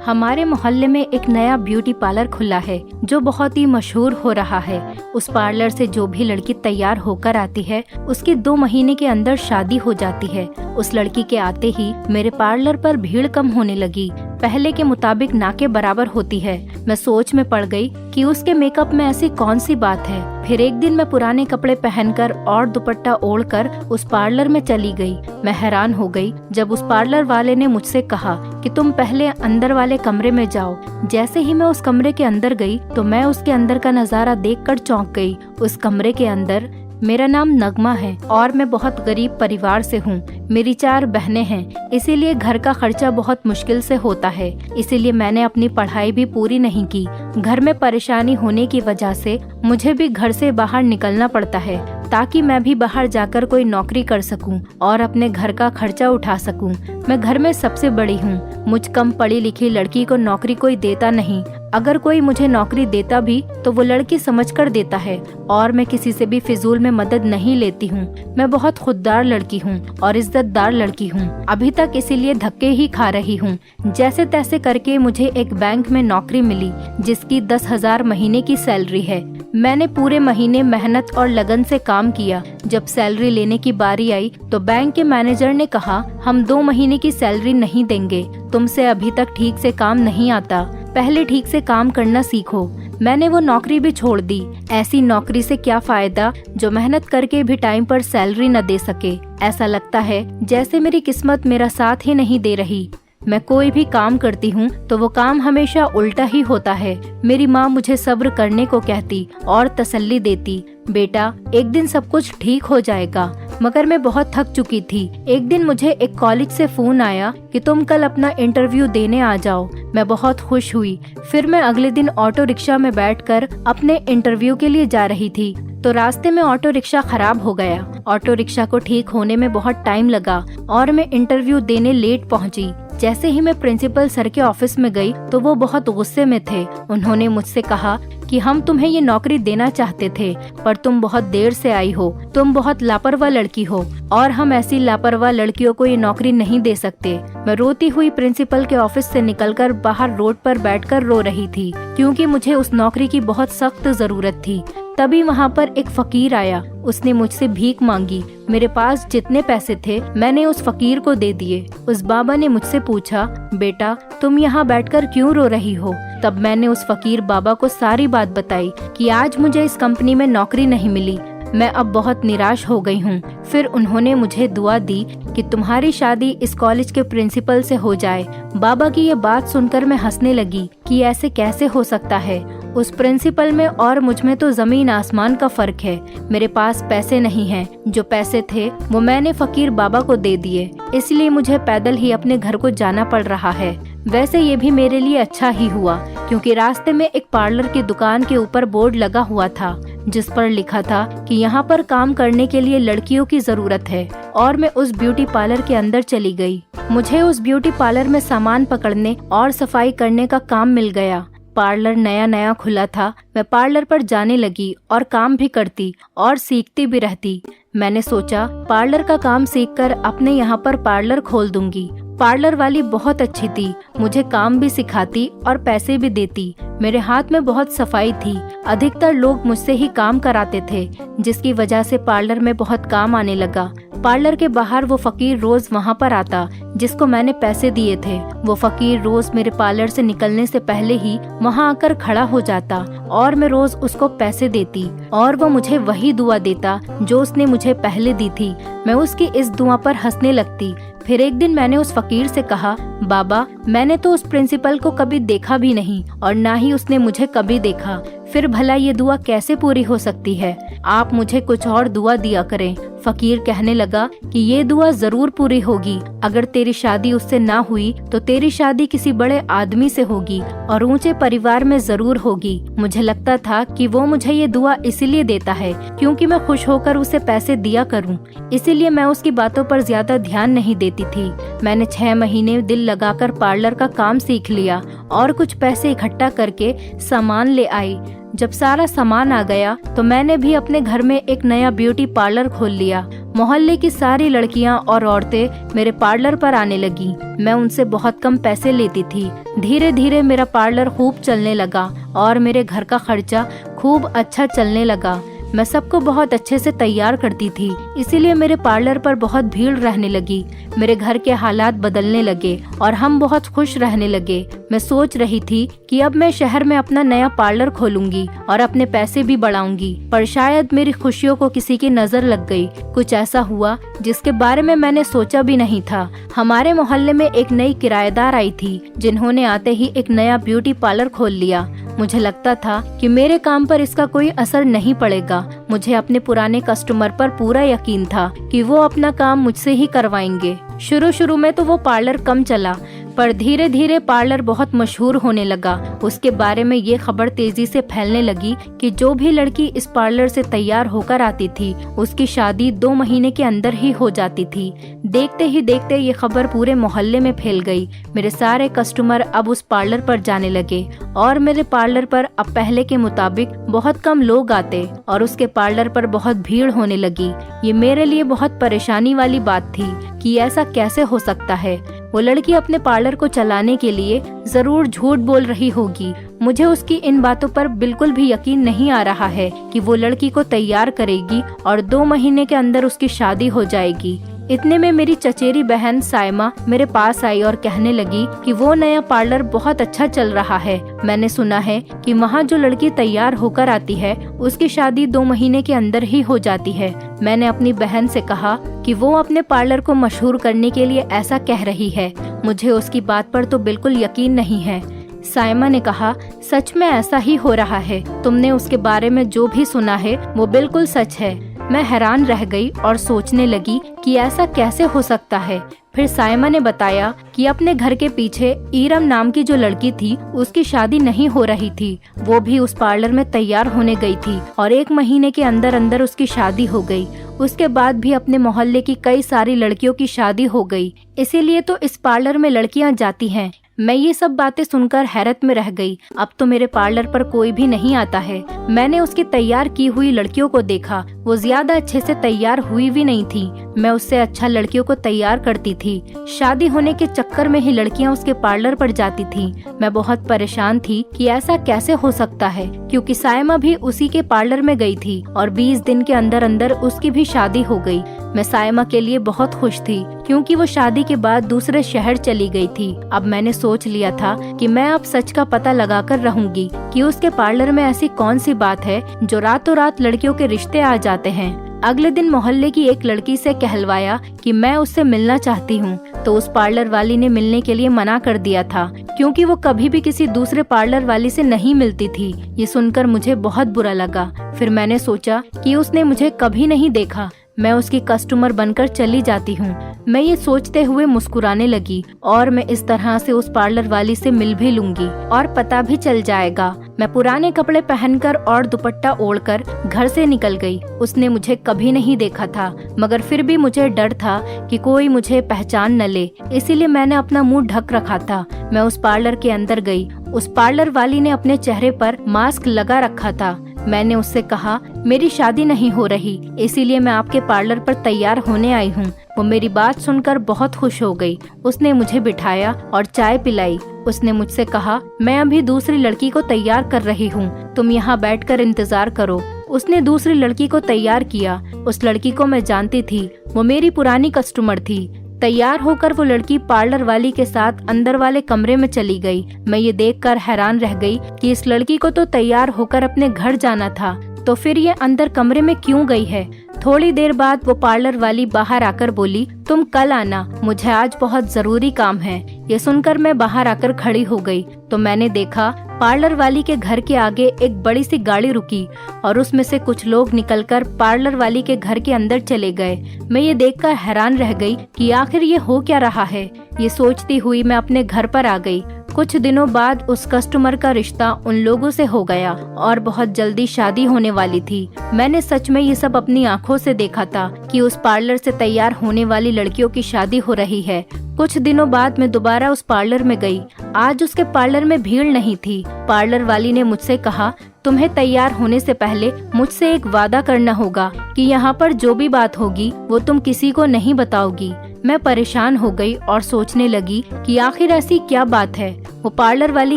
हमारे मोहल्ले में एक नया ब्यूटी पार्लर खुला है जो बहुत ही मशहूर हो रहा है। उस पार्लर से जो भी लड़की तैयार होकर आती है उसकी 2 महीने के अंदर शादी हो जाती है। उस लड़की के आते ही मेरे पार्लर पर भीड़ कम होने लगी, पहले के मुताबिक ना के बराबर होती है। मैं सोच में पड़ गई कि उसके मेकअप में ऐसी कौन सी बात है। फिर एक दिन मैं पुराने कपड़े पहनकर और दुपट्टा ओढ़कर उस पार्लर में चली गई। मैं हैरान हो गई जब उस पार्लर वाले ने मुझसे कहा कि तुम पहले अंदर वाले कमरे में जाओ। जैसे ही मैं उस कमरे के अंदर गई तो मैं उसके अंदर का नजारा देखकर चौंक गई। उस कमरे के अंदर मेरा नाम नगमा है और मैं बहुत गरीब परिवार से हूँ। मेरी 4 बहनें हैं, इसीलिए घर का खर्चा बहुत मुश्किल से होता है। इसीलिए मैंने अपनी पढ़ाई भी पूरी नहीं की। घर में परेशानी होने की वजह से मुझे भी घर से बाहर निकलना पड़ता है ताकि मैं भी बाहर जाकर कोई नौकरी कर सकूं और अपने घर का खर्चा उठा सकूं। मैं घर में सबसे बड़ी हूं। मुझ कम पढ़ी लिखी लड़की को नौकरी कोई देता नहीं। अगर कोई मुझे नौकरी देता भी तो वो लड़की समझकर देता है और मैं किसी से भी फिजूल में मदद नहीं लेती हूँ। मैं बहुत खुददार लड़की हूँ और इज्जतदार लड़की हूँ। अभी तक इसीलिए धक्के ही खा रही हूँ। जैसे तैसे करके मुझे एक बैंक में नौकरी मिली जिसकी 10,000 महीने की सैलरी है। मैंने पूरे महीने मेहनत और लगन से काम किया। जब सैलरी लेने की बारी आई तो बैंक के मैनेजर ने कहा, हम 2 महीने की सैलरी नहीं देंगे, तुमसे अभी तक ठीक से काम नहीं आता, पहले ठीक से काम करना सीखो। मैंने वो नौकरी भी छोड़ दी। ऐसी नौकरी से क्या फायदा जो मेहनत करके भी टाइम पर सैलरी न दे सके। ऐसा लगता है जैसे मेरी किस्मत मेरा साथ ही नहीं दे रही। मैं कोई भी काम करती हूँ तो वो काम हमेशा उल्टा ही होता है। मेरी माँ मुझे सब्र करने को कहती और तसल्ली देती, बेटा एक दिन सब कुछ ठीक हो जाएगा। मगर मैं बहुत थक चुकी थी। एक दिन मुझे एक कॉलेज से फोन आया कि तुम कल अपना इंटरव्यू देने आ जाओ। मैं बहुत खुश हुई। फिर मैं अगले दिन ऑटो रिक्शा में बैठकर अपने इंटरव्यू के लिए जा रही थी तो रास्ते में ऑटो रिक्शा खराब हो गया। ऑटो रिक्शा को ठीक होने में बहुत टाइम लगा और मैं इंटरव्यू देने लेट पहुंची। जैसे ही मैं प्रिंसिपल सर के ऑफिस में गई तो वो बहुत गुस्से में थे। उन्होंने मुझसे कहा कि हम तुम्हें ये नौकरी देना चाहते थे पर तुम बहुत देर से आई हो, तुम बहुत लापरवाह लड़की हो और हम ऐसी लापरवाह लड़कियों को ये नौकरी नहीं दे सकते। मैं रोती हुई प्रिंसिपल के ऑफिस से निकलकर बाहर रोड पर बैठकर रो रही थी क्योंकि मुझे उस नौकरी की बहुत सख्त जरूरत थी। तभी वहाँ पर एक फकीर आया। उसने मुझसे भीख मांगी। मेरे पास जितने पैसे थे मैंने उस फकीर को दे दिए। उस बाबा ने मुझसे पूछा, बेटा तुम यहाँ बैठकर क्यों रो रही हो? तब मैंने उस फकीर बाबा को सारी बात बताई कि आज मुझे इस कंपनी में नौकरी नहीं मिली, मैं अब बहुत निराश हो गई हूँ। फिर उन्होंने मुझे दुआ दी कि तुम्हारी शादी इस कॉलेज के प्रिंसिपल से हो जाए। बाबा की ये बात सुनकर मैं हंसने लगी कि ऐसे कैसे हो सकता है। उस प्रिंसिपल में और मुझ में तो जमीन आसमान का फर्क है। मेरे पास पैसे नहीं हैं। जो पैसे थे वो मैंने फकीर बाबा को दे दिए, इसलिए मुझे पैदल ही अपने घर को जाना पड़ रहा है। वैसे ये भी मेरे लिए अच्छा ही हुआ क्योंकि रास्ते में एक पार्लर की दुकान के ऊपर बोर्ड लगा हुआ था जिस पर लिखा था कि यहाँ पर काम करने के लिए लड़कियों की जरूरत है और मैं उस ब्यूटी पार्लर के अंदर चली गई। मुझे उस ब्यूटी पार्लर में सामान पकड़ने और सफाई करने का काम मिल गया। पार्लर नया नया खुला था। मैं पार्लर पर जाने लगी और काम भी करती और सीखती भी रहती। मैंने सोचा पार्लर का काम सीखकर अपने यहाँ पर पार्लर खोल दूंगी। पार्लर वाली बहुत अच्छी थी, मुझे काम भी सिखाती और पैसे भी देती। मेरे हाथ में बहुत सफाई थी। अधिकतर लोग मुझसे ही काम कराते थे जिसकी वजह से पार्लर में बहुत काम आने लगा। पार्लर के बाहर वो फकीर रोज वहाँ पर आता जिसको मैंने पैसे दिए थे। वो फकीर रोज मेरे पार्लर से निकलने से पहले ही वहाँ आकर खड़ा हो जाता और मैं रोज उसको पैसे देती और वो मुझे वही दुआ देता जो उसने मुझे पहले दी थी। मैं उसकी इस दुआ पर हंसने लगती। फिर एक दिन मैंने उस फकीर से कहा, बाबा मैंने तो उस प्रिंसिपल को कभी देखा भी नहीं और ना ही उसने मुझे कभी देखा, फिर भला ये दुआ कैसे पूरी हो सकती है? आप मुझे कुछ और दुआ दिया करें। फकीर कहने लगा कि ये दुआ जरूर पूरी होगी। अगर तेरी शादी उससे ना हुई तो तेरी शादी किसी बड़े आदमी से होगी और ऊंचे परिवार में जरूर होगी। मुझे लगता था कि वो मुझे ये दुआ इसीलिए देता है क्योंकि मैं खुश होकर उसे पैसे दिया करूं। इसीलिए मैं उसकी बातों पर ज्यादा ध्यान नहीं देती थी। मैंने 6 महीने दिल लगाकर पार्लर का काम सीख लिया और कुछ पैसे इकट्ठा करके सामान ले आई। जब सारा सामान आ गया तो मैंने भी अपने घर में एक नया ब्यूटी पार्लर खोल लिया। मोहल्ले की सारी लड़कियां और औरतें मेरे पार्लर पर आने लगी। मैं उनसे बहुत कम पैसे लेती थी। धीरे धीरे मेरा पार्लर खूब चलने लगा और मेरे घर का खर्चा खूब अच्छा चलने लगा। मैं सबको बहुत अच्छे से तैयार करती थी, इसीलिए मेरे पार्लर पर बहुत भीड़ रहने लगी। मेरे घर के हालात बदलने लगे और हम बहुत खुश रहने लगे। मैं सोच रही थी कि अब मैं शहर में अपना नया पार्लर खोलूंगी और अपने पैसे भी बढ़ाऊंगी, पर शायद मेरी खुशियों को किसी की नजर लग गई। कुछ ऐसा हुआ जिसके बारे में मैंने सोचा भी नहीं था। हमारे मोहल्ले में एक नई किराएदार आई थी, जिन्होंने आते ही एक नया ब्यूटी पार्लर खोल लिया। मुझे लगता था कि मेरे काम पर इसका कोई असर नहीं पड़ेगा। मुझे अपने पुराने कस्टमर पर पूरा यकीन था कि वो अपना काम मुझसे ही करवाएंगे। शुरू में तो वो पार्लर कम चला, पर धीरे धीरे पार्लर बहुत मशहूर होने लगा। उसके बारे में ये खबर तेजी से फैलने लगी कि जो भी लड़की इस पार्लर से तैयार होकर आती थी, उसकी शादी 2 महीने के अंदर ही हो जाती थी। देखते ही देखते ये खबर पूरे मोहल्ले में फैल गई। मेरे सारे कस्टमर अब उस पार्लर पर जाने लगे और मेरे पार्लर पर अब पहले के मुताबिक बहुत कम लोग आते और उसके पार्लर पर बहुत भीड़ होने लगी। ये मेरे लिए बहुत परेशानी वाली बात थी कि ऐसा कैसे हो सकता है। वो लड़की अपने पार्लर को चलाने के लिए जरूर झूठ बोल रही होगी। मुझे उसकी इन बातों पर बिल्कुल भी यकीन नहीं आ रहा है कि वो लड़की को तैयार करेगी और 2 महीने के अंदर उसकी शादी हो जाएगी। इतने में मेरी चचेरी बहन साइमा मेरे पास आई और कहने लगी कि वो नया पार्लर बहुत अच्छा चल रहा है। मैंने सुना है कि वहाँ जो लड़की तैयार होकर आती है, उसकी शादी 2 महीने के अंदर ही हो जाती है। मैंने अपनी बहन से कहा कि वो अपने पार्लर को मशहूर करने के लिए ऐसा कह रही है। मुझे उसकी बात पर तो बिल्कुल यकीन नहीं है। साइमा ने कहा, सच में ऐसा ही हो रहा है। तुमने उसके बारे में जो भी सुना है वो बिल्कुल सच है। मैं हैरान रह गई और सोचने लगी कि ऐसा कैसे हो सकता है। फिर साइमा ने बताया कि अपने घर के पीछे ईरम नाम की जो लड़की थी, उसकी शादी नहीं हो रही थी। वो भी उस पार्लर में तैयार होने गई थी और 1 महीने के अंदर अंदर उसकी शादी हो गई। उसके बाद भी अपने मोहल्ले की कई सारी लड़कियों की शादी हो गई, इसीलिए तो इस पार्लर में लड़कियां जाती हैं। मैं ये सब बातें सुनकर हैरत में रह गई। अब तो मेरे पार्लर पर कोई भी नहीं आता है। मैंने उसकी तैयार की हुई लड़कियों को देखा, वो ज्यादा अच्छे से तैयार हुई भी नहीं थी। मैं उससे अच्छा लड़कियों को तैयार करती थी। शादी होने के चक्कर में ही लड़कियां उसके पार्लर पर जाती थी। मैं बहुत परेशान थी कि ऐसा कैसे हो सकता है, क्योंकि साइमा भी उसी के पार्लर में गई थी और 20 दिन के अंदर अंदर उसकी भी शादी हो गई। मैं साइमा के लिए बहुत खुश थी, क्योंकि वो शादी के बाद दूसरे शहर चली गई थी। अब मैंने सोच लिया था कि मैं अब सच का पता लगाकर रहूंगी कि उसके पार्लर में ऐसी कौन सी बात है जो रातों रात लड़कियों के रिश्ते आ जाते हैं। अगले दिन मोहल्ले की एक लड़की से कहलवाया कि मैं उससे मिलना चाहती हूँ, तो उस पार्लर वाली ने मिलने के लिए मना कर दिया था, क्योंकि वो कभी भी किसी दूसरे पार्लर वाली से नहीं मिलती थी। ये सुनकर मुझे बहुत बुरा लगा। फिर मैंने सोचा कि उसने मुझे कभी नहीं देखा, मैं उसकी कस्टमर बनकर चली जाती हूँ। मैं ये सोचते हुए मुस्कुराने लगी और मैं इस तरह से उस पार्लर वाली से मिल भी लूंगी और पता भी चल जाएगा। मैं पुराने कपड़े पहनकर और दुपट्टा ओढ़कर घर से निकल गई। उसने मुझे कभी नहीं देखा था, मगर फिर भी मुझे डर था कि कोई मुझे पहचान न ले, इसीलिए मैंने अपना मुंह ढक रखा था। मैं उस पार्लर के अंदर गई। उस पार्लर वाली ने अपने चेहरे पर मास्क लगा रखा था। मैंने उससे कहा, मेरी शादी नहीं हो रही, इसीलिए मैं आपके पार्लर पर तैयार होने आई हूँ। वो मेरी बात सुनकर बहुत खुश हो गई। उसने मुझे बिठाया और चाय पिलाई। उसने मुझसे कहा, मैं अभी दूसरी लड़की को तैयार कर रही हूँ, तुम यहाँ बैठकर इंतजार करो। उसने दूसरी लड़की को तैयार किया। उस लड़की को मैं जानती थी, वो मेरी पुरानी कस्टमर थी। तैयार होकर वो लड़की पार्लर वाली के साथ अंदर वाले कमरे में चली गई। मैं ये देखकर हैरान रह गई कि इस लड़की को तो तैयार होकर अपने घर जाना था, तो फिर ये अंदर कमरे में क्यों गई है। थोड़ी देर बाद वो पार्लर वाली बाहर आकर बोली, तुम कल आना, मुझे आज बहुत जरूरी काम है। ये सुनकर मैं बाहर आकर खड़ी हो गई तो मैंने देखा पार्लर वाली के घर के आगे एक बड़ी सी गाड़ी रुकी और उसमें से कुछ लोग निकलकर पार्लर वाली के घर के अंदर चले गए। मैं ये देखकर हैरान रह गई कि आखिर ये हो क्या रहा है। ये सोचती हुई मैं अपने घर पर आ गई। कुछ दिनों बाद उस कस्टमर का रिश्ता उन लोगों से हो गया और बहुत जल्दी शादी होने वाली थी। मैंने सच में ये सब अपनी आंखों से देखा था कि उस पार्लर से तैयार होने वाली लड़कियों की शादी हो रही है। कुछ दिनों बाद मैं दोबारा उस पार्लर में गई। आज उसके पार्लर में भीड़ नहीं थी। पार्लर वाली ने मुझसे कहा, तुम्हें तैयार होने से पहले मुझसे एक वादा करना होगा कि यहाँ पर जो भी बात होगी वो तुम किसी को नहीं बताओगी। मैं परेशान हो गई और सोचने लगी कि आखिर ऐसी क्या बात है। वो पार्लर वाली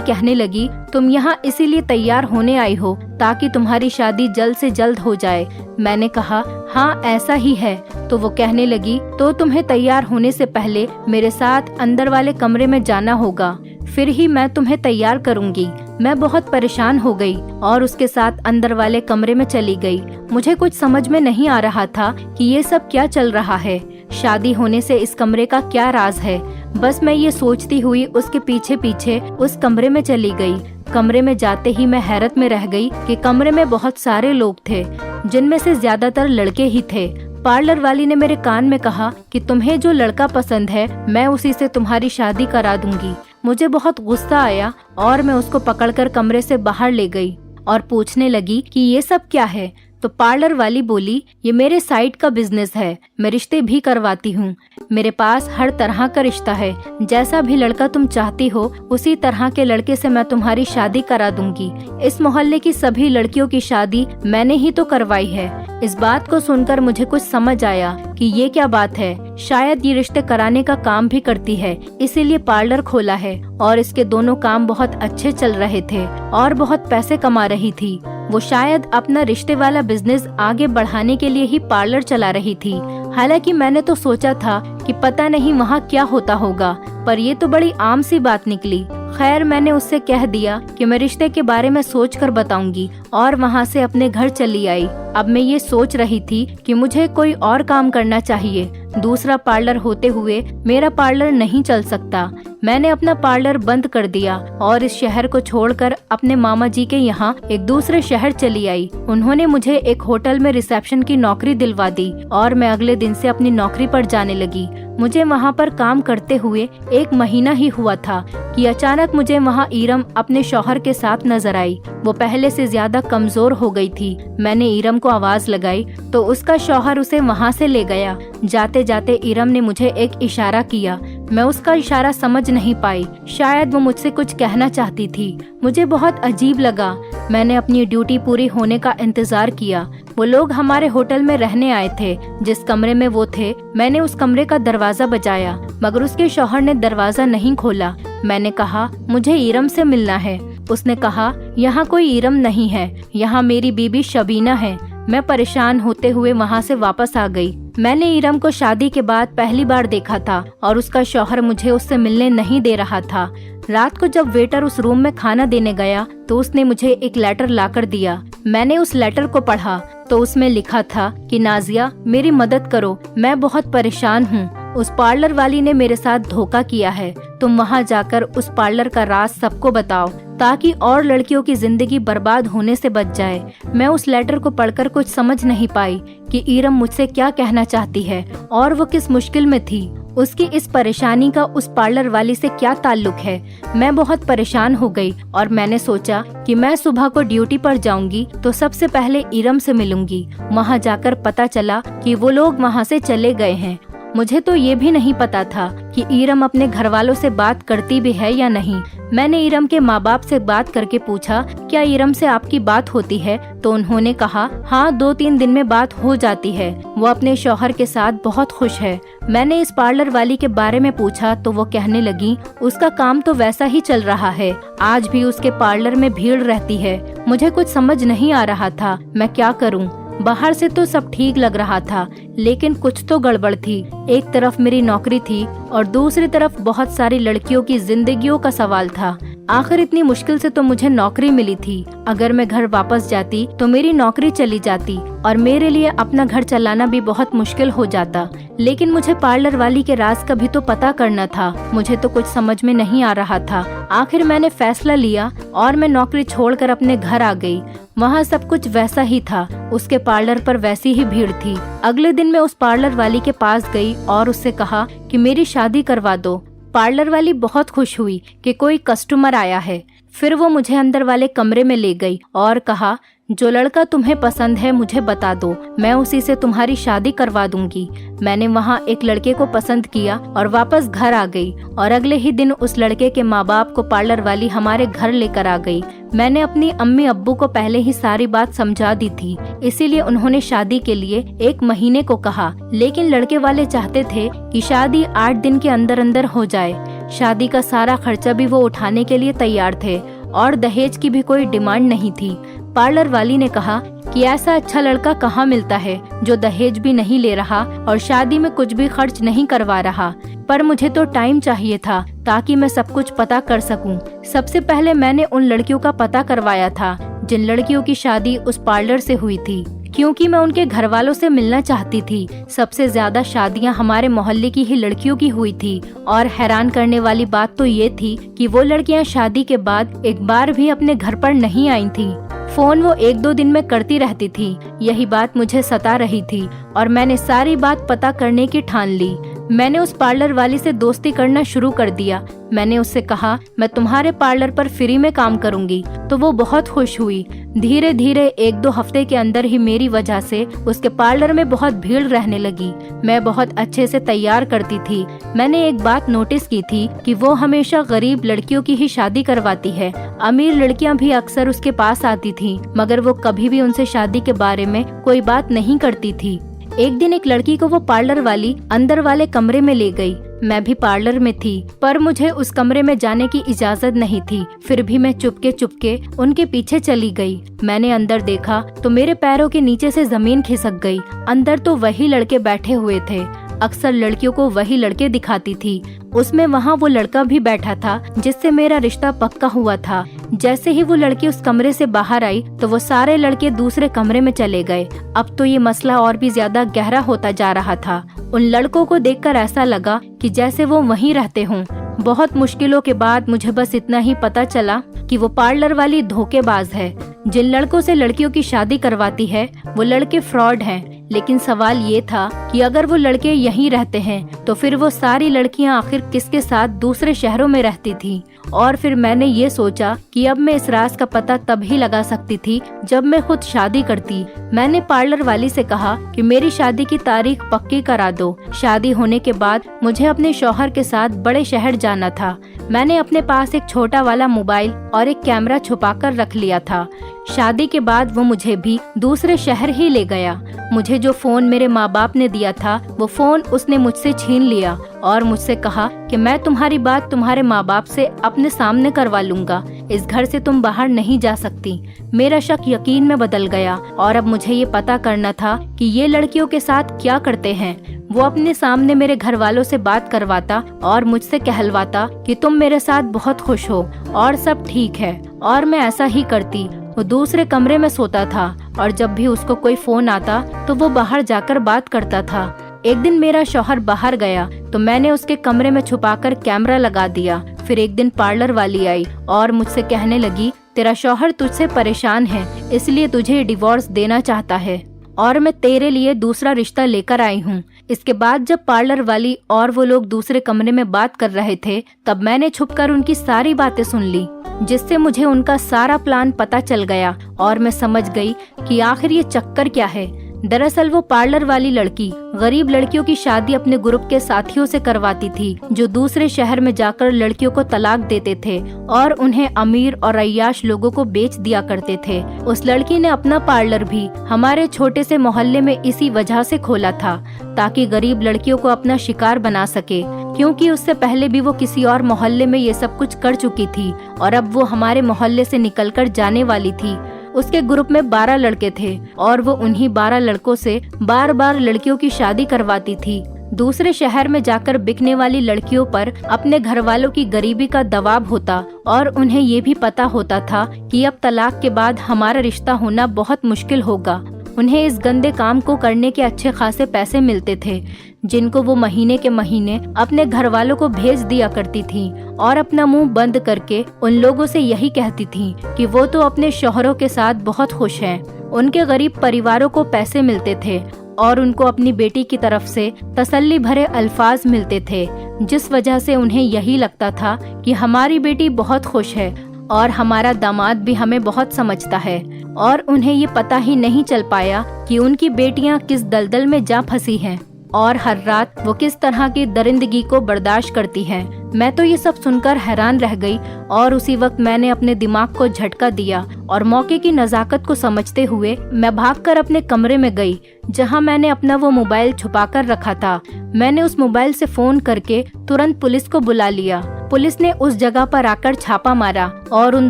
कहने लगी, तुम यहाँ इसीलिए तैयार होने आई हो ताकि तुम्हारी शादी जल्द से जल्द हो जाए। मैंने कहा, हाँ ऐसा ही है। तो वो कहने लगी, तो तुम्हें तैयार होने से पहले मेरे साथ अंदर वाले कमरे में जाना होगा, फिर ही मैं तुम्हें तैयार करूंगी। मैं बहुत परेशान हो गई और उसके साथ अंदर वाले कमरे में चली गई। मुझे कुछ समझ में नहीं आ रहा था कि ये सब क्या चल रहा है, शादी होने से इस कमरे का क्या राज है। बस मैं ये सोचती हुई उसके पीछे पीछे उस कमरे में चली गई। कमरे में जाते ही मैं हैरत में रह गई कि कमरे में बहुत सारे लोग थे, जिनमें से ज्यादातर लड़के ही थे। पार्लर वाली ने मेरे कान में कहा कि तुम्हें जो लड़का पसंद है मैं उसी से तुम्हारी शादी करा दूंगी। मुझे बहुत गुस्सा आया और मैं उसको पकड़कर कमरे से बाहर ले गई और पूछने लगी कि ये सब क्या है। तो पार्लर वाली बोली, ये मेरे साइड का बिजनेस है, मैं रिश्ते भी करवाती हूँ। मेरे पास हर तरह का रिश्ता है, जैसा भी लड़का तुम चाहती हो उसी तरह के लड़के से मैं तुम्हारी शादी करा दूंगी। इस मोहल्ले की सभी लड़कियों की शादी मैंने ही तो करवाई है। इस बात को सुनकर मुझे कुछ समझ आया कि ये क्या बात है। शायद ये रिश्ते कराने का काम भी करती है, इसीलिए पार्लर खोला है। और इसके दोनों काम बहुत अच्छे चल रहे थे और बहुत पैसे कमा रही थी। वो शायद अपना रिश्ते वाला बिजनेस आगे बढ़ाने के लिए ही पार्लर चला रही थी। हालांकि मैंने तो सोचा था कि पता नहीं वहाँ क्या होता होगा, पर ये तो बड़ी आम सी बात निकली। खैर, मैंने उससे कह दिया कि मैं रिश्ते के बारे में सोचकर बताऊंगी और वहाँ से अपने घर चली आई। अब मैं ये सोच रही थी कि मुझे कोई और काम करना चाहिए। दूसरा पार्लर होते हुए मेरा पार्लर नहीं चल सकता। मैंने अपना पार्लर बंद कर दिया और इस शहर को छोड़कर अपने मामा जी के यहाँ एक दूसरे शहर चली आई। उन्होंने मुझे एक होटल में रिसेप्शन की नौकरी दिलवा दी और मैं अगले दिन से अपनी नौकरी पर जाने लगी। मुझे वहाँ पर काम करते हुए 1 महीना ही हुआ था कि अचानक मुझे वहाँ ईरम अपने शौहर के साथ नजर आई। वो पहले से ज्यादा कमजोर हो गई थी। मैंने ईरम को आवाज लगाई तो उसका शौहर उसे वहाँ से ले गया। जाते जाते ईरम ने मुझे एक इशारा किया। मैं उसका इशारा समझ नहीं पाई, शायद वो मुझसे कुछ कहना चाहती थी। मुझे बहुत अजीब लगा। मैंने अपनी ड्यूटी पूरी होने का इंतजार किया। वो लोग हमारे होटल में रहने आए थे। जिस कमरे में वो थे, मैंने उस कमरे का दरवाजा बजाया, मगर उसके शौहर ने दरवाजा नहीं खोला। मैंने कहा, मुझे ईरम से मिलना है। उसने कहा, यहाँ कोई ईरम नहीं है, यहाँ मेरी बीबी शबीना है। मैं परेशान होते हुए वहाँ से वापस आ गई। मैंने ईरम को शादी के बाद पहली बार देखा था और उसका शौहर मुझे उससे मिलने नहीं दे रहा था। रात को जब वेटर उस रूम में खाना देने गया तो उसने मुझे एक लेटर लाकर दिया। मैंने उस लेटर को पढ़ा तो उसमें लिखा था कि नाजिया, मेरी मदद करो, मैं बहुत परेशान हूँ। उस पार्लर वाली ने मेरे साथ धोखा किया है। तुम वहाँ जाकर उस पार्लर का राज सबको बताओ ताकि और लड़कियों की जिंदगी बर्बाद होने से बच जाए। मैं उस लेटर को पढ़कर कुछ समझ नहीं पाई कि ईरम मुझसे क्या कहना चाहती है और वो किस मुश्किल में थी। उसकी इस परेशानी का उस पार्लर वाली से क्या ताल्लुक है। मैं बहुत परेशान हो गई और मैंने सोचा कि मैं सुबह को ड्यूटी पर जाऊंगी तो सबसे पहले ईरम से मिलूंगी। वहाँ जाकर पता चला कि वो लोग वहाँ से चले गए हैं। मुझे तो ये भी नहीं पता था कि ईरम अपने घर वालों से बात करती भी है या नहीं। मैंने ईरम के माँ बाप से बात करके पूछा, क्या ईरम से आपकी बात होती है? तो उन्होंने कहा, हाँ 2-3 दिन में बात हो जाती है। वो अपने शौहर के साथ बहुत खुश है। मैंने इस पार्लर वाली के बारे में पूछा तो वो कहने लगी, उसका काम तो वैसा ही चल रहा है, आज भी उसके पार्लर में भीड़ रहती है। मुझे कुछ समझ नहीं आ रहा था मैं क्या करूँ। बाहर से तो सब ठीक लग रहा था, लेकिन कुछ तो गड़बड़ थी। एक तरफ मेरी नौकरी थी और दूसरी तरफ बहुत सारी लड़कियों की जिंदगियों का सवाल था। आखिर इतनी मुश्किल से तो मुझे नौकरी मिली थी। अगर मैं घर वापस जाती तो मेरी नौकरी चली जाती और मेरे लिए अपना घर चलाना भी बहुत मुश्किल हो जाता। लेकिन मुझे पार्लर वाली के राज का भी तो पता करना था। मुझे तो कुछ समझ में नहीं आ रहा था। आखिर मैंने फैसला लिया और मैं नौकरी छोड़कर अपने घर आ गई। वहाँ सब कुछ वैसा ही था, उसके पार्लर पर वैसी ही भीड़ थी। अगले दिन मैं उस पार्लर वाली के पास गई और उससे कहा कि मेरी शादी करवा दो। पार्लर वाली बहुत खुश हुई कि कोई कस्टमर आया है। फिर वो मुझे अंदर वाले कमरे में ले गई और कहा, जो लड़का तुम्हें पसंद है मुझे बता दो, मैं उसी से तुम्हारी शादी करवा दूंगी। मैंने वहाँ एक लड़के को पसंद किया और वापस घर आ गई और अगले ही दिन उस लड़के के माँ बाप को पार्लर वाली हमारे घर लेकर आ गई। मैंने अपनी अम्मी अब्बू को पहले ही सारी बात समझा दी थी, इसीलिए उन्होंने शादी के लिए 1 महीने को कहा, लेकिन लड़के वाले चाहते थे कि शादी 8 दिन के अंदर अंदर हो जाए। शादी का सारा खर्चा भी वो उठाने के लिए तैयार थे और दहेज की भी कोई डिमांड नहीं थी। पार्लर वाली ने कहा कि ऐसा अच्छा लड़का कहाँ मिलता है जो दहेज भी नहीं ले रहा और शादी में कुछ भी खर्च नहीं करवा रहा। पर मुझे तो टाइम चाहिए था ताकि मैं सब कुछ पता कर सकूं। सबसे पहले मैंने उन लड़कियों का पता करवाया था जिन लड़कियों की शादी उस पार्लर से हुई थी, क्योंकि मैं उनके घर वालों से मिलना चाहती थी। सबसे ज्यादा शादियां हमारे मोहल्ले की ही लड़कियों की हुई थी और हैरान करने वाली बात तो ये थी कि वो लड़कियां शादी के बाद एक बार भी अपने घर पर नहीं आई थी। फोन वो 1-2 दिन में करती रहती थी। यही बात मुझे सता रही थी और मैंने सारी बात पता करने की ठान ली। मैंने उस पार्लर वाली से दोस्ती करना शुरू कर दिया। मैंने उससे कहा, मैं तुम्हारे पार्लर पर फ्री में काम करूंगी, तो वो बहुत खुश हुई। धीरे धीरे 1-2 हफ्ते के अंदर ही मेरी वजह से उसके पार्लर में बहुत भीड़ रहने लगी। मैं बहुत अच्छे से तैयार करती थी। मैंने एक बात नोटिस की थी कि वो हमेशा गरीब लड़कियों की ही शादी करवाती है। अमीर लड़कियां भी अक्सर उसके पास आती थी, मगर वो कभी भी उनसे शादी के बारे में कोई बात नहीं करती थी। एक दिन एक लड़की को वो पार्लर वाली अंदर वाले कमरे में ले गई। मैं भी पार्लर में थी, पर मुझे उस कमरे में जाने की इजाजत नहीं थी। फिर भी मैं चुपके चुपके उनके पीछे चली गई। मैंने अंदर देखा तो मेरे पैरों के नीचे से जमीन खिसक गई। अंदर तो वही लड़के बैठे हुए थे। अक्सर लड़कियों को वही लड़के दिखाती थी। उसमें वहाँ वो लड़का भी बैठा था जिससे मेरा रिश्ता पक्का हुआ था। जैसे ही वो लड़की उस कमरे से बाहर आई तो वो सारे लड़के दूसरे कमरे में चले गए। अब तो ये मसला और भी ज्यादा गहरा होता जा रहा था। उन लड़कों को देखकर ऐसा लगा कि जैसे वो वहीं रहते हों। बहुत मुश्किलों के बाद मुझे बस इतना ही पता चला कि वो पार्लर वाली धोखेबाज है। जिन लड़कों से लड़कियों की शादी करवाती है वो लड़के फ्रॉड हैं। लेकिन सवाल ये था कि अगर वो लड़के यहीं रहते हैं तो फिर वो सारी लड़कियां आखिर किसके साथ दूसरे शहरों में रहती थी। और फिर मैंने ये सोचा कि अब मैं इस राज का पता तब ही लगा सकती थी जब मैं खुद शादी करती। मैंने पार्लर वाली से कहा कि मेरी शादी की तारीख पक्की करा दो। शादी होने के बाद मुझे अपने शौहर के साथ बड़े शहर जाना था। मैंने अपने पास एक छोटा वाला मोबाइल और एक कैमरा छुपाकर रख लिया था। शादी के बाद वो मुझे भी दूसरे शहर ही ले गया। मुझे जो फोन मेरे माँ बाप ने दिया था वो फोन उसने मुझसे छीन लिया और मुझसे कहा कि मैं तुम्हारी बात तुम्हारे माँ बाप से अपने सामने करवा लूंगा। इस घर से तुम बाहर नहीं जा सकती। मेरा शक यकीन में बदल गया और अब मुझे ये पता करना था कि ये लड़कियों के साथ क्या करते हैं। वो अपने सामने मेरे घर वालों से बात करवाता और मुझसे कहलवाता कि तुम मेरे साथ बहुत खुश हो और सब ठीक है, और मैं ऐसा ही करती। वो दूसरे कमरे में सोता था और जब भी उसको कोई फोन आता तो वो बाहर जाकर बात करता था। एक दिन मेरा शौहर बाहर गया तो मैंने उसके कमरे में छुपाकर कैमरा लगा दिया। फिर एक दिन पार्लर वाली आई और मुझसे कहने लगी, तेरा शौहर तुझसे परेशान है, इसलिए तुझे डिवोर्स देना चाहता है और मैं तेरे लिए दूसरा रिश्ता लेकर आई हूँ। इसके बाद जब पार्लर वाली और वो लोग दूसरे कमरे में बात कर रहे थे तब मैंने छुपकर उनकी सारी बातें सुन ली, जिससे मुझे उनका सारा प्लान पता चल गया और मैं समझ गई कि आखिर ये चक्कर क्या है। दरअसल वो पार्लर वाली लड़की गरीब लड़कियों की शादी अपने ग्रुप के साथियों से करवाती थी जो दूसरे शहर में जाकर लड़कियों को तलाक देते थे और उन्हें अमीर और अय्याश लोगों को बेच दिया करते थे। उस लड़की ने अपना पार्लर भी हमारे छोटे से मोहल्ले में इसी वजह से खोला था ताकि गरीब लड़कियों को अपना शिकार बना सके, क्योंकि उससे पहले भी वो किसी और मोहल्ले में ये सब कुछ कर चुकी थी और अब वो हमारे मोहल्ले से निकलकर जाने वाली थी। उसके ग्रुप में 12 लड़के थे और वो उन्हीं 12 लड़कों से बार बार लड़कियों की शादी करवाती थी। दूसरे शहर में जाकर बिकने वाली लड़कियों पर अपने घर वालों की गरीबी का दबाव होता और उन्हें ये भी पता होता था कि अब तलाक के बाद हमारा रिश्ता होना बहुत मुश्किल होगा। उन्हें इस गंदे काम को करने के अच्छे खासे पैसे मिलते थे जिनको वो महीने के महीने अपने घर वालों को भेज दिया करती थी और अपना मुंह बंद करके उन लोगों से यही कहती थी कि वो तो अपने शौहरों के साथ बहुत खुश हैं। उनके गरीब परिवारों को पैसे मिलते थे और उनको अपनी बेटी की तरफ से तसल्ली भरे अल्फाज मिलते थे, जिस वजह से उन्हें यही लगता था कि हमारी बेटी बहुत खुश है और हमारा दामाद भी हमें बहुत समझता है और उन्हें ये पता ही नहीं चल पाया कि उनकी बेटियां किस दलदल में जा फंसी हैं और हर रात वो किस तरह की दरिंदगी को बर्दाश्त करती हैं। मैं तो ये सब सुनकर हैरान रह गई और उसी वक्त मैंने अपने दिमाग को झटका दिया और मौके की नजाकत को समझते हुए मैं भागकर अपने कमरे में गई जहां मैंने अपना वो मोबाइल छुपाकर रखा था। मैंने उस मोबाइल से फोन करके तुरंत पुलिस को बुला लिया। पुलिस ने उस जगह पर आकर छापा मारा और उन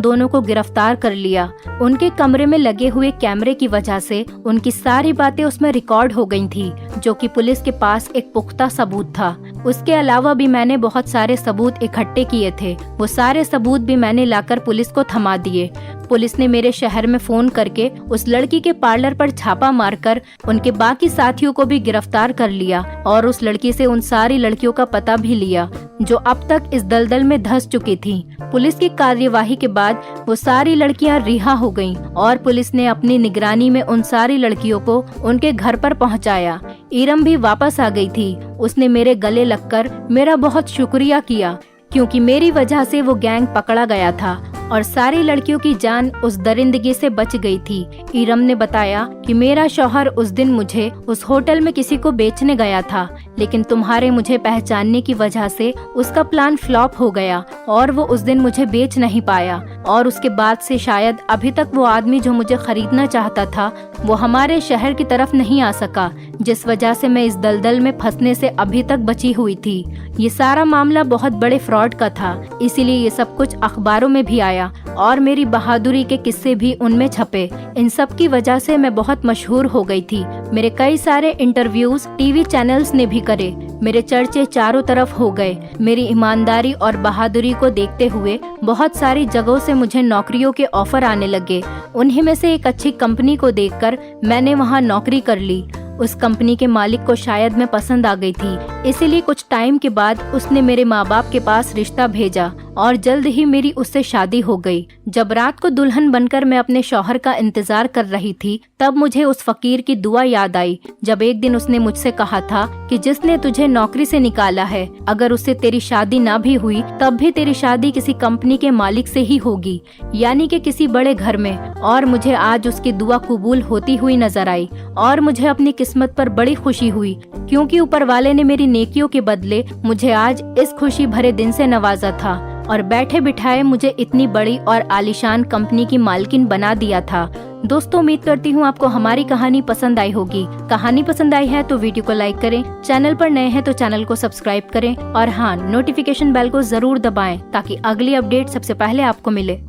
दोनों को गिरफ्तार कर लिया। उनके कमरे में लगे हुए कैमरे की वजह से उनकी सारी बातें उसमें रिकॉर्ड हो गई थी, जो कि पुलिस के पास एक पुख्ता सबूत था। उसके अलावा भी मैंने बहुत सारे सबूत इकट्ठे किए थे। वो सारे सबूत भी मैंने लाकर पुलिस को थमा दिए। पुलिस ने मेरे शहर में फोन करके उस लड़की के पार्लर पर छापा मारकर उनके बाकी साथियों को भी गिरफ्तार कर लिया और उस लड़की से उन सारी लड़कियों का पता भी लिया जो अब तक इस दलदल में धंस चुकी थीं। पुलिस की कार्यवाही के बाद वो सारी लड़कियां रिहा हो गईं और पुलिस ने अपनी निगरानी में उन सारी लड़कियों को उनके घर पर पहुंचाया। इरम भी वापस आ गई थी। उसने मेरे गले लगकर मेरा बहुत शुक्रिया किया क्योंकि मेरी वजह से वो गैंग पकड़ा गया था और सारी लड़कियों की जान उस दरिंदगी से बच गई थी। इरम ने बताया कि मेरा शौहर उस दिन मुझे उस होटल में किसी को बेचने गया था, लेकिन तुम्हारे मुझे पहचानने की वजह से उसका प्लान फ्लॉप हो गया और वो उस दिन मुझे बेच नहीं पाया और उसके बाद से शायद अभी तक वो आदमी जो मुझे खरीदना चाहता था वो हमारे शहर की तरफ नहीं आ सका, जिस वजह से मैं इस दलदल में फंसने से अभी तक बची हुई थी। ये सारा मामला बहुत बड़े फ्रॉड का था, इसीलिए ये सब कुछ अखबारों में भी आया और मेरी बहादुरी के किस्से भी उनमें छपे। इन सब की वजह से मैं बहुत मशहूर हो गई थी। मेरे कई सारे इंटरव्यूज टीवी चैनल्स ने भी करे। मेरे चर्चे चारों तरफ हो गए। मेरी ईमानदारी और बहादुरी को देखते हुए बहुत सारी जगहों से मुझे नौकरियों के ऑफर आने लगे। उन्हीं में से एक अच्छी कंपनी को देखकर मैंने वहां नौकरी कर ली। उस कंपनी के मालिक को शायद मैं पसंद आ गई थी, इसीलिए कुछ टाइम के बाद उसने मेरे माँ बाप के पास रिश्ता भेजा और जल्द ही मेरी उससे शादी हो गई। जब रात को दुल्हन बनकर मैं अपने शौहर का इंतजार कर रही थी, तब मुझे उस फकीर की दुआ याद आई जब एक दिन उसने मुझसे कहा था कि जिसने तुझे नौकरी से निकाला है, अगर उससे तेरी शादी ना भी हुई तब भी तेरी शादी किसी कंपनी के मालिक से ही होगी, यानी कि किसी बड़े घर में। और मुझे आज उसकी दुआ कबूल होती हुई नजर आई और मुझे अपनी किस्मत पर बड़ी खुशी हुई, क्योंकि ऊपर वाले ने मेरी नेकियों के बदले मुझे आज इस खुशी भरे दिन से नवाजा था और बैठे बिठाए मुझे इतनी बड़ी और आलीशान कंपनी की मालकिन बना दिया था। दोस्तों, उम्मीद करती हूँ आपको हमारी कहानी पसंद आई होगी। कहानी पसंद आई है तो वीडियो को लाइक करें, चैनल पर नए हैं तो चैनल को सब्सक्राइब करें और हाँ, नोटिफिकेशन बेल को जरूर दबाएं ताकि अगली अपडेट सबसे पहले आपको मिले।